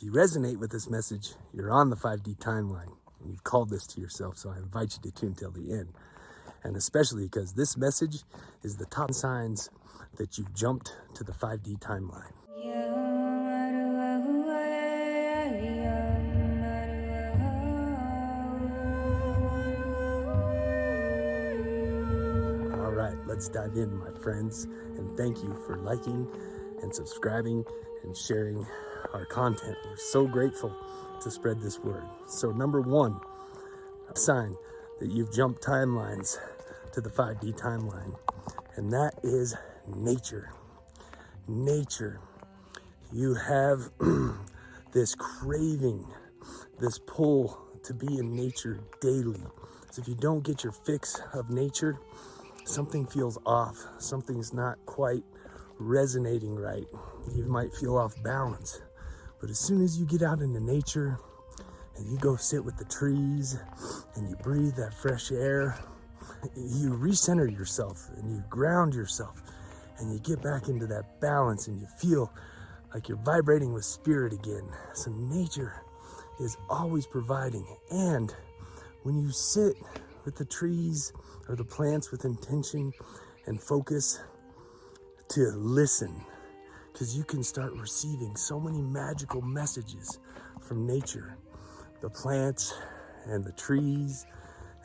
If you resonate with this message, you're on the 5D timeline, and you've called this to yourself, so I invite you to tune till the end. And especially because this message is the top signs that you've jumped to the 5D timeline. All right, let's dive in, my friends, and thank you for liking and subscribing and sharing our content. We're so grateful to spread this word. So number one, a sign that you've jumped timelines to the 5D timeline, and that is nature. Nature. You have this craving, this pull to be in nature daily. So if you don't get your fix of nature, something feels off. Something's not quite resonating right. You might feel off balance. But as soon as you get out into nature and you go sit with the trees and you breathe that fresh air, you recenter yourself and you ground yourself and you get back into that balance and you feel like you're vibrating with spirit again. So nature is always providing. And when you sit with the trees or the plants with intention and focus to listen, because you can start receiving so many magical messages from nature. The plants and the trees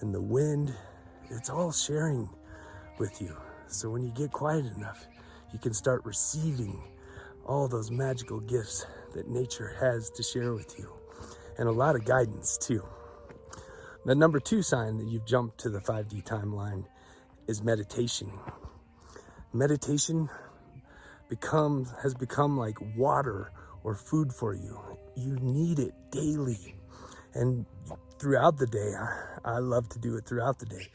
and the wind, it's all sharing with you. So when you get quiet enough, you can start receiving all those magical gifts that nature has to share with you, and a lot of guidance too. The number two sign that you've jumped to the 5D timeline is meditation. Meditation has become like water or food for you. You need it daily. And throughout the day, I love to do it throughout the day.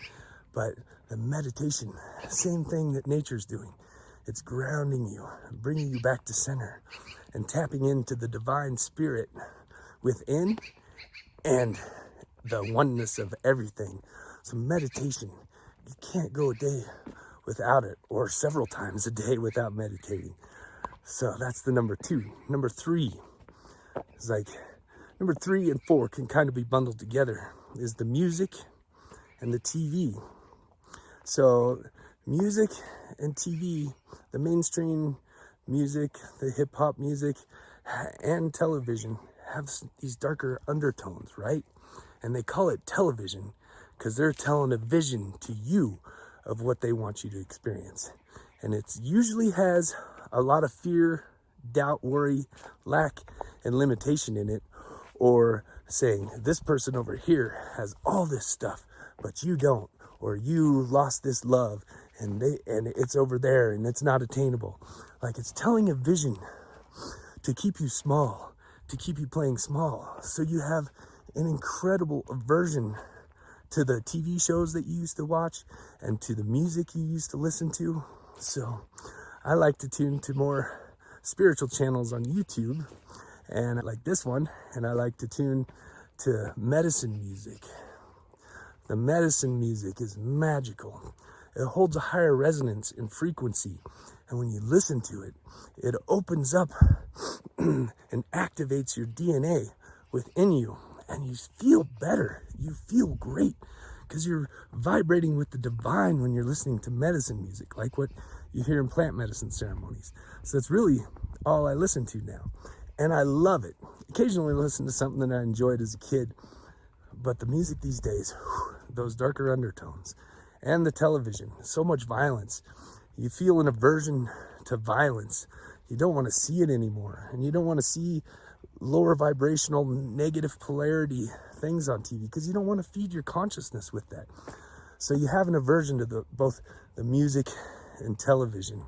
But the meditation, same thing that nature's doing. It's grounding you, bringing you back to center, and tapping into the divine spirit within and the oneness of everything. So meditation, you can't go a day without it, or several times a day without meditating. So that's the number two. Number three is number 3 and 4 can kind of be bundled together, is the music and the TV. So music and TV, the mainstream music, the hip hop music and television have these darker undertones, right? And they call it television because they're telling a vision to you of what they want you to experience. And it usually has a lot of fear, doubt, worry, lack, and limitation in it. Or saying, this person over here has all this stuff, but you don't. Or you lost this love and it's over there and it's not attainable. Like, it's telling a vision to keep you small, to keep you playing small. So you have an incredible aversion to the TV shows that you used to watch and to the music you used to listen to. So I like to tune to more spiritual channels on YouTube, and like this one, and I like to tune to medicine music. The medicine music is magical. It holds a higher resonance and frequency, and when you listen to it, it opens up and activates your DNA within you, and you feel better. You feel great because you're vibrating with the divine when you're listening to medicine music, like what you hear in plant medicine ceremonies. So that's really all I listen to now, and I love it. Occasionally listen to something that I enjoyed as a kid, but the music these days, those darker undertones, and the television, so much violence. You feel an aversion to violence. You don't want to see it anymore, and you don't want to see lower vibrational, negative polarity things on TV because you don't want to feed your consciousness with that. So you have an aversion to both the music and television.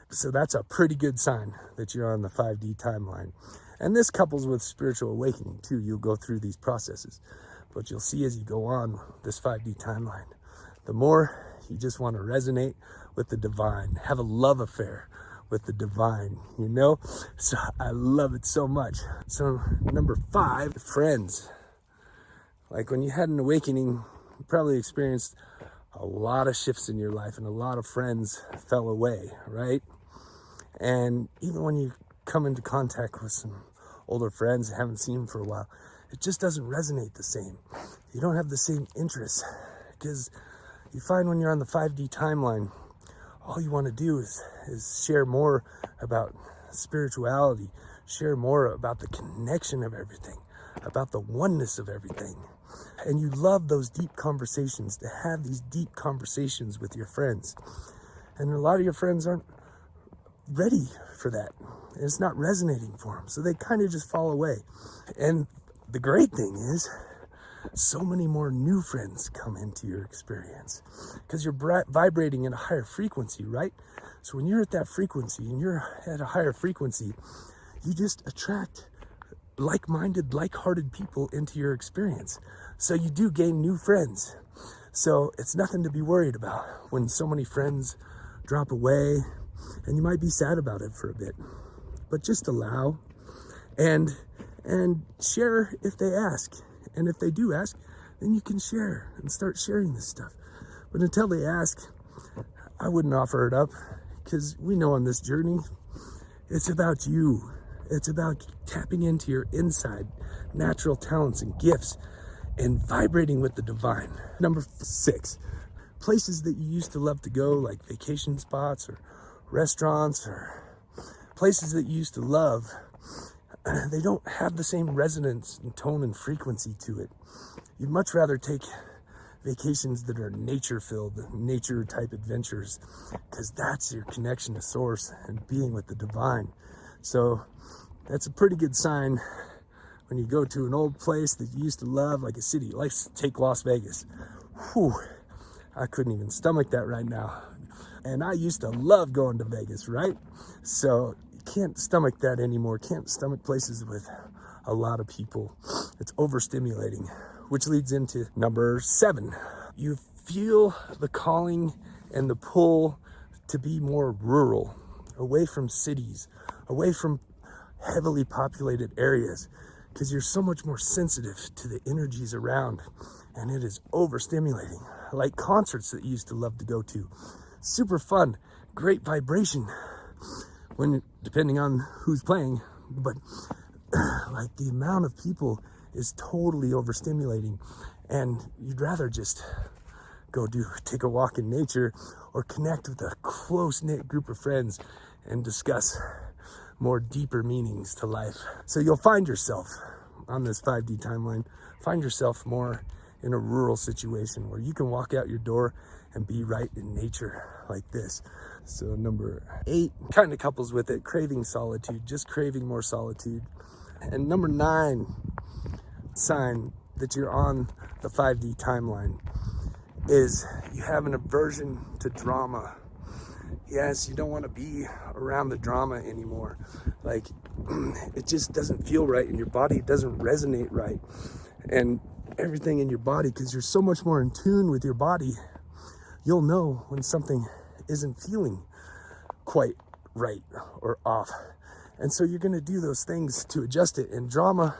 So that's a pretty good sign that you're on the 5D timeline. And this couples with spiritual awakening too. You'll go through these processes, but you'll see as you go on this 5D timeline, the more you just want to resonate with the divine, have a love affair with the divine, you know? So I love it so much. So number 5, friends. Like when you had an awakening, you probably experienced a lot of shifts in your life and a lot of friends fell away, right? And even when you come into contact with some older friends, haven't seen them for a while, it just doesn't resonate the same. You don't have the same interests, because you find when you're on the 5D timeline, all you want to do is share more about spirituality, share more about the connection of everything, about the oneness of everything. And you love those deep conversations, to have these deep conversations with your friends. And a lot of your friends aren't ready for that. It's not resonating for them. So they kind of just fall away. And the great thing is, so many more new friends come into your experience, because you're vibrating at a higher frequency, right? So when you're at that frequency and you're at a higher frequency, you just attract like-minded, like-hearted people into your experience. So you do gain new friends. So it's nothing to be worried about when so many friends drop away, and you might be sad about it for a bit, but just allow and share if they ask. And if they do ask, then you can share and start sharing this stuff. But until they ask, I wouldn't offer it up, because we know on this journey, it's about you. It's about tapping into your inside natural talents and gifts and vibrating with the divine. Number 6, places that you used to love to go, like vacation spots or restaurants or places that you used to love, they don't have the same resonance and tone and frequency to it. You'd much rather take vacations that are nature-filled, nature-type adventures, because that's your connection to source and being with the divine. So that's a pretty good sign when you go to an old place that you used to love, like a city. Let's take Las Vegas. Whew, I couldn't even stomach that right now. And I used to love going to Vegas, right? So can't stomach that anymore. Can't stomach places with a lot of people. It's overstimulating, which leads into number 7. You feel the calling and the pull to be more rural, away from cities, away from heavily populated areas, because you're so much more sensitive to the energies around, and it is overstimulating. Like concerts that you used to love to go to. Super fun, great vibration, when depending on who's playing, but like the amount of people is totally overstimulating, and you'd rather just go take a walk in nature or connect with a close-knit group of friends and discuss more deeper meanings to life. So you'll find yourself on this 5D timeline, find yourself more in a rural situation where you can walk out your door and be right in nature like this. So number 8 kind of couples with it, craving solitude, just craving more solitude. And number 9 sign that you're on the 5D timeline is you have an aversion to drama. Yes, you don't want to be around the drama anymore. Like, it just doesn't feel right in your body. It doesn't resonate right. And everything in your body, because you're so much more in tune with your body, you'll know when something isn't feeling quite right or off. And so you're going to do those things to adjust it. And drama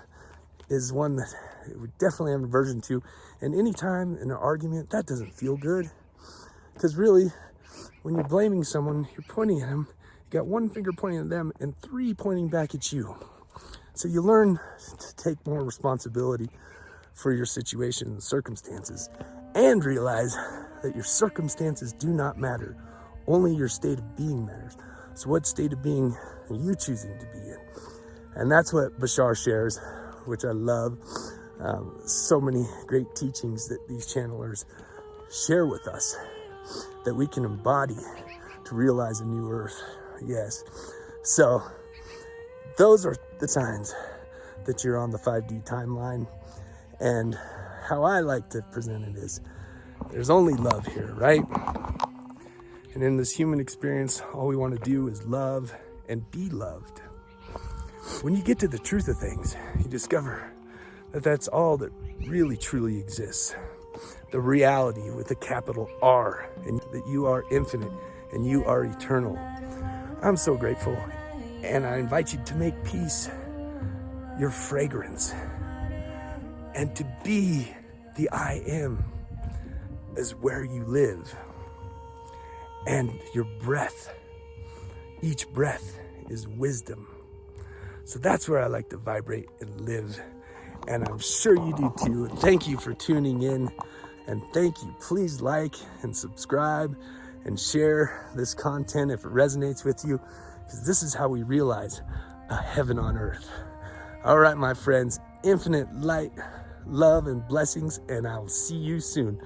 is one that we definitely have an aversion to. And anytime in an argument, that doesn't feel good. Because really, when you're blaming someone, you're pointing at them. You got one finger pointing at them and 3 pointing back at you. So you learn to take more responsibility for your situation and circumstances, and realize that your circumstances do not matter. Only your state of being matters. So what state of being are you choosing to be in? And that's what Bashar shares, which I love. So many great teachings that these channelers share with us that we can embody to realize a new earth. Yes. So those are the signs that you're on the 5D timeline. And how I like to present it is, there's only love here, right? And in this human experience, all we want to do is love and be loved. When you get to the truth of things, you discover that that's all that really truly exists. The reality with a capital R, and that you are infinite and you are eternal. I'm so grateful, and I invite you to make peace your fragrance, and to be the I am is where you live. And your breath, each breath is wisdom. So that's where I like to vibrate and live. And I'm sure you do too. Thank you for tuning in. And thank you. Please like and subscribe and share this content if it resonates with you, because this is how we realize a heaven on earth. All right, my friends, infinite light, love, and blessings, and I will see you soon.